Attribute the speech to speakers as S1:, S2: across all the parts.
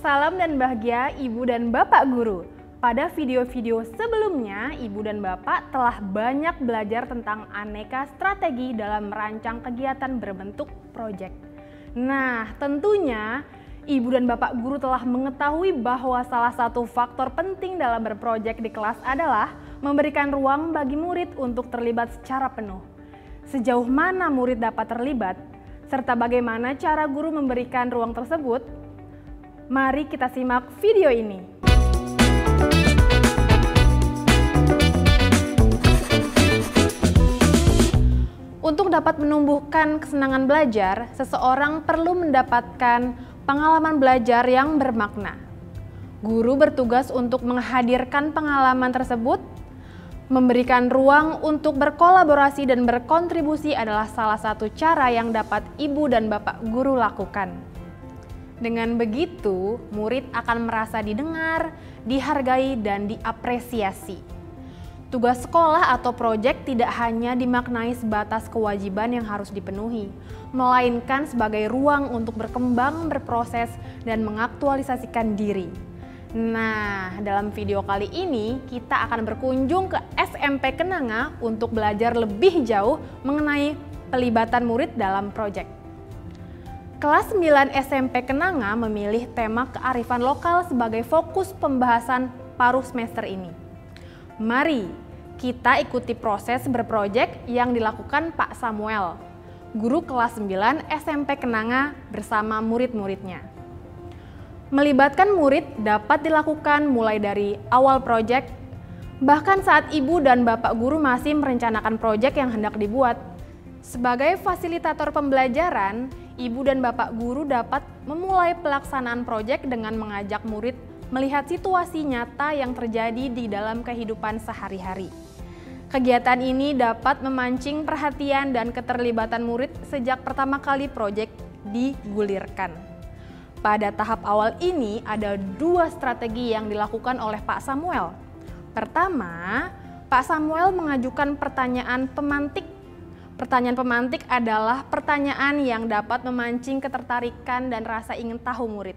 S1: Salam dan bahagia Ibu dan Bapak Guru. Pada video-video sebelumnya, Ibu dan Bapak telah banyak belajar tentang aneka strategi dalam merancang kegiatan berbentuk proyek. Nah, tentunya Ibu dan Bapak Guru telah mengetahui bahwa salah satu faktor penting dalam berproyek di kelas adalah memberikan ruang bagi murid untuk terlibat secara penuh. Sejauh mana murid dapat terlibat, serta bagaimana cara guru memberikan ruang tersebut? Mari kita simak video ini. Untuk dapat menumbuhkan kesenangan belajar, seseorang perlu mendapatkan pengalaman belajar yang bermakna. Guru bertugas untuk menghadirkan pengalaman tersebut. Memberikan ruang untuk berkolaborasi dan berkontribusi adalah salah satu cara yang dapat Ibu dan Bapak Guru lakukan. Dengan begitu, murid akan merasa didengar, dihargai, dan diapresiasi. Tugas sekolah atau proyek tidak hanya dimaknai sebatas kewajiban yang harus dipenuhi, melainkan sebagai ruang untuk berkembang, berproses, dan mengaktualisasikan diri. Nah, dalam video kali ini kita akan berkunjung ke SMP Kenanga untuk belajar lebih jauh mengenai pelibatan murid dalam proyek. Kelas 9 SMP Kenanga memilih tema kearifan lokal sebagai fokus pembahasan paruh semester ini. Mari kita ikuti proses berproyek yang dilakukan Pak Samuel, guru kelas 9 SMP Kenanga bersama murid-muridnya. Melibatkan murid dapat dilakukan mulai dari awal proyek, bahkan saat Ibu dan Bapak Guru masih merencanakan proyek yang hendak dibuat. Sebagai fasilitator pembelajaran, Ibu dan Bapak Guru dapat memulai pelaksanaan proyek dengan mengajak murid melihat situasi nyata yang terjadi di dalam kehidupan sehari-hari. Kegiatan ini dapat memancing perhatian dan keterlibatan murid sejak pertama kali proyek digulirkan. Pada tahap awal ini ada dua strategi yang dilakukan oleh Pak Samuel. Pertama, Pak Samuel mengajukan pertanyaan pemantik. Pertanyaan pemantik adalah pertanyaan yang dapat memancing ketertarikan dan rasa ingin tahu murid.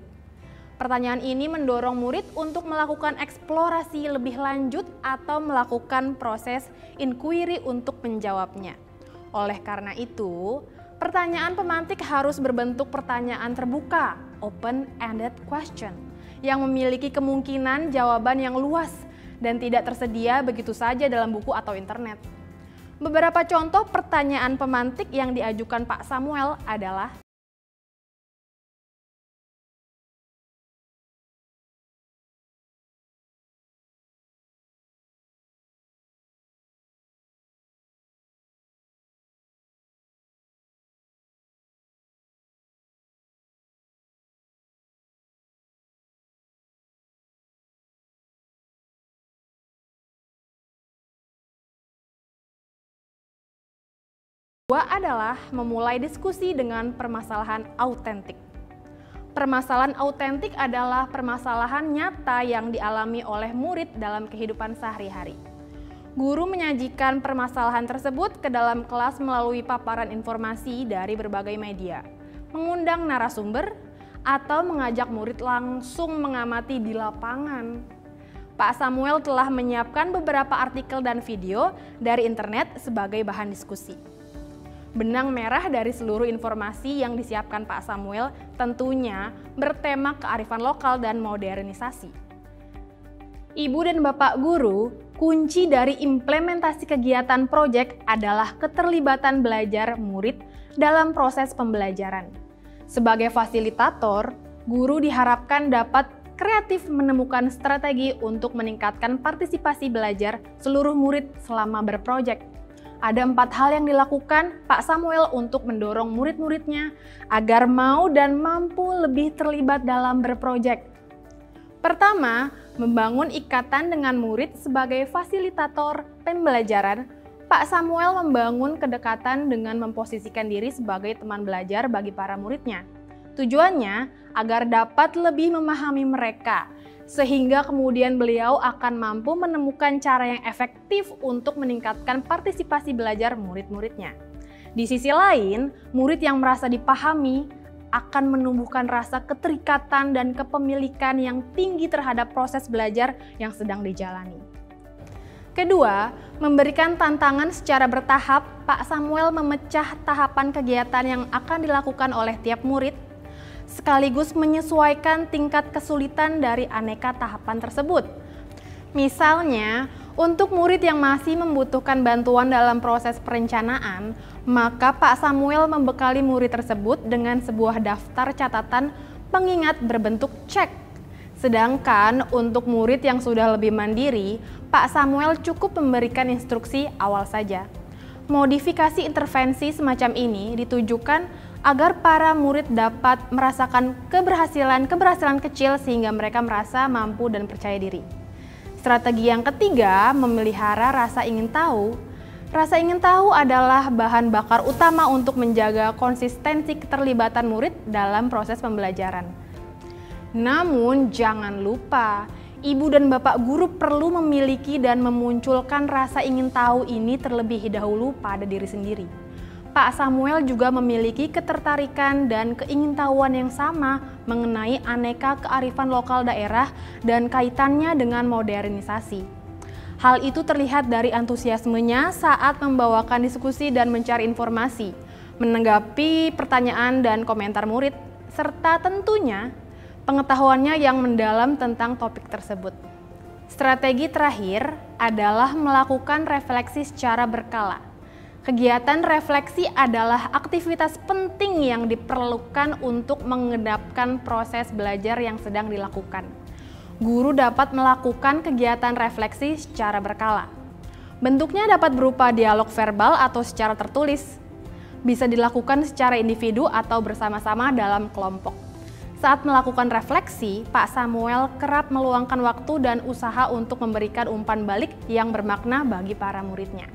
S1: Pertanyaan ini mendorong murid untuk melakukan eksplorasi lebih lanjut atau melakukan proses inquiry untuk menjawabnya. Oleh karena itu, pertanyaan pemantik harus berbentuk pertanyaan terbuka, open-ended question, yang memiliki kemungkinan jawaban yang luas dan tidak tersedia begitu saja dalam buku atau internet. Beberapa contoh pertanyaan pemantik yang diajukan Pak Samuel adalah: kedua adalah memulai diskusi dengan permasalahan autentik. Permasalahan autentik adalah permasalahan nyata yang dialami oleh murid dalam kehidupan sehari-hari. Guru menyajikan permasalahan tersebut ke dalam kelas melalui paparan informasi dari berbagai media, mengundang narasumber, atau mengajak murid langsung mengamati di lapangan. Pak Samuel telah menyiapkan beberapa artikel dan video dari internet sebagai bahan diskusi. Benang merah dari seluruh informasi yang disiapkan Pak Samuel tentunya bertema kearifan lokal dan modernisasi. Ibu dan Bapak Guru, kunci dari implementasi kegiatan proyek adalah keterlibatan belajar murid dalam proses pembelajaran. Sebagai fasilitator, guru diharapkan dapat kreatif menemukan strategi untuk meningkatkan partisipasi belajar seluruh murid selama berproyek. Ada 4 hal yang dilakukan Pak Samuel untuk mendorong murid-muridnya agar mau dan mampu lebih terlibat dalam berproyek. Pertama, membangun ikatan dengan murid sebagai fasilitator pembelajaran. Pak Samuel membangun kedekatan dengan memposisikan diri sebagai teman belajar bagi para muridnya. Tujuannya agar dapat lebih memahami mereka, sehingga kemudian beliau akan mampu menemukan cara yang efektif untuk meningkatkan partisipasi belajar murid-muridnya. Di sisi lain, murid yang merasa dipahami akan menumbuhkan rasa keterikatan dan kepemilikan yang tinggi terhadap proses belajar yang sedang dijalani. Kedua, memberikan tantangan secara bertahap. Pak Samuel memecah tahapan kegiatan yang akan dilakukan oleh tiap murid, sekaligus menyesuaikan tingkat kesulitan dari aneka tahapan tersebut. Misalnya, untuk murid yang masih membutuhkan bantuan dalam proses perencanaan, maka Pak Samuel membekali murid tersebut dengan sebuah daftar catatan pengingat berbentuk cek. Sedangkan untuk murid yang sudah lebih mandiri, Pak Samuel cukup memberikan instruksi awal saja. Modifikasi intervensi semacam ini ditujukan agar para murid dapat merasakan keberhasilan kecil sehingga mereka merasa mampu dan percaya diri. Strategi yang ketiga, memelihara rasa ingin tahu. Rasa ingin tahu adalah bahan bakar utama untuk menjaga konsistensi keterlibatan murid dalam proses pembelajaran. Namun jangan lupa, ibu dan bapak guru perlu memiliki dan memunculkan rasa ingin tahu ini terlebih dahulu pada diri sendiri. Pak Samuel juga memiliki ketertarikan dan keingintahuan yang sama mengenai aneka kearifan lokal daerah dan kaitannya dengan modernisasi. Hal itu terlihat dari antusiasmenya saat membawakan diskusi dan mencari informasi, menanggapi pertanyaan dan komentar murid, serta tentunya pengetahuannya yang mendalam tentang topik tersebut. Strategi terakhir adalah melakukan refleksi secara berkala. Kegiatan refleksi adalah aktivitas penting yang diperlukan untuk mengendapkan proses belajar yang sedang dilakukan. Guru dapat melakukan kegiatan refleksi secara berkala. Bentuknya dapat berupa dialog verbal atau secara tertulis. Bisa dilakukan secara individu atau bersama-sama dalam kelompok. Saat melakukan refleksi, Pak Samuel kerap meluangkan waktu dan usaha untuk memberikan umpan balik yang bermakna bagi para muridnya.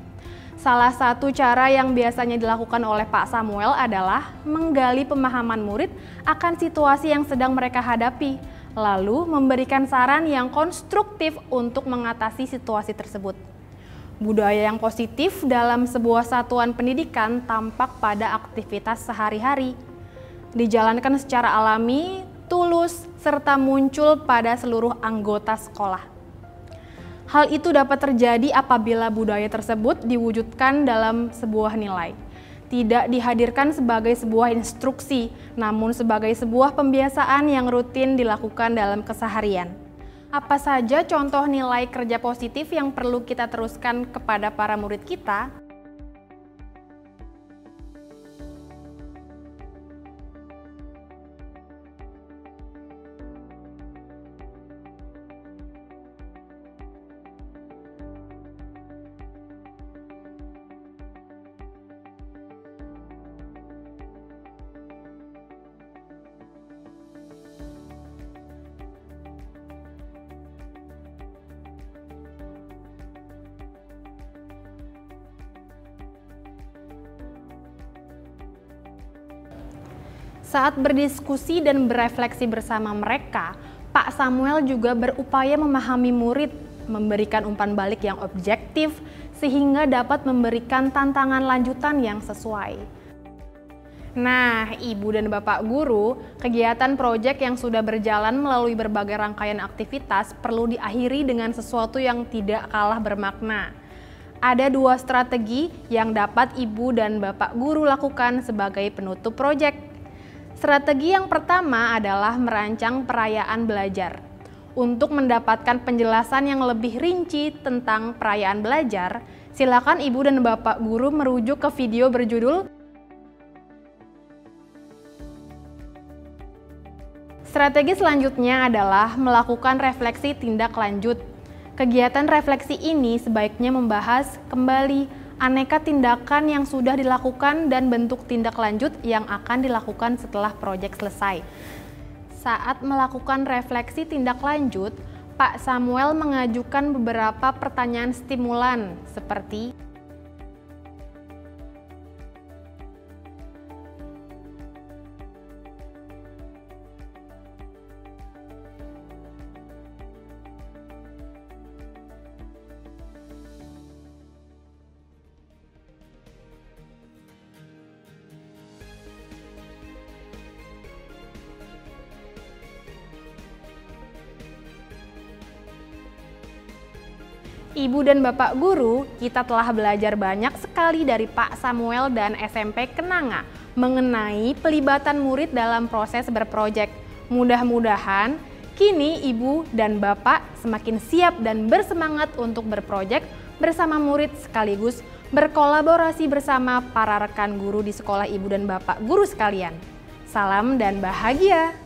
S1: Salah satu cara yang biasanya dilakukan oleh Pak Samuel adalah menggali pemahaman murid akan situasi yang sedang mereka hadapi, lalu memberikan saran yang konstruktif untuk mengatasi situasi tersebut. Budaya yang positif dalam sebuah satuan pendidikan tampak pada aktivitas sehari-hari, dijalankan secara alami, tulus, serta muncul pada seluruh anggota sekolah. Hal itu dapat terjadi apabila budaya tersebut diwujudkan dalam sebuah nilai. Tidak dihadirkan sebagai sebuah instruksi, namun sebagai sebuah pembiasaan yang rutin dilakukan dalam keseharian. Apa saja contoh nilai kerja positif yang perlu kita teruskan kepada para murid kita? Saat berdiskusi dan berefleksi bersama mereka, Pak Samuel juga berupaya memahami murid, memberikan umpan balik yang objektif, sehingga dapat memberikan tantangan lanjutan yang sesuai. Nah, Ibu dan Bapak Guru, kegiatan proyek yang sudah berjalan melalui berbagai rangkaian aktivitas perlu diakhiri dengan sesuatu yang tidak kalah bermakna. Ada dua strategi yang dapat Ibu dan Bapak Guru lakukan sebagai penutup proyek. Strategi yang pertama adalah merancang perayaan belajar. Untuk mendapatkan penjelasan yang lebih rinci tentang perayaan belajar, silakan Ibu dan Bapak Guru merujuk ke video berjudul Strategi selanjutnya adalah melakukan refleksi tindak lanjut. Kegiatan refleksi ini sebaiknya membahas kembali aneka tindakan yang sudah dilakukan dan bentuk tindak lanjut yang akan dilakukan setelah proyek selesai. Saat melakukan refleksi tindak lanjut, Pak Samuel mengajukan beberapa pertanyaan stimulan seperti Ibu dan Bapak Guru, kita telah belajar banyak sekali dari Pak Samuel dan SMP Kenanga mengenai pelibatan murid dalam proses berprojek. Mudah-mudahan kini Ibu dan Bapak semakin siap dan bersemangat untuk berprojek bersama murid sekaligus berkolaborasi bersama para rekan guru di sekolah Ibu dan Bapak Guru sekalian. Salam dan bahagia!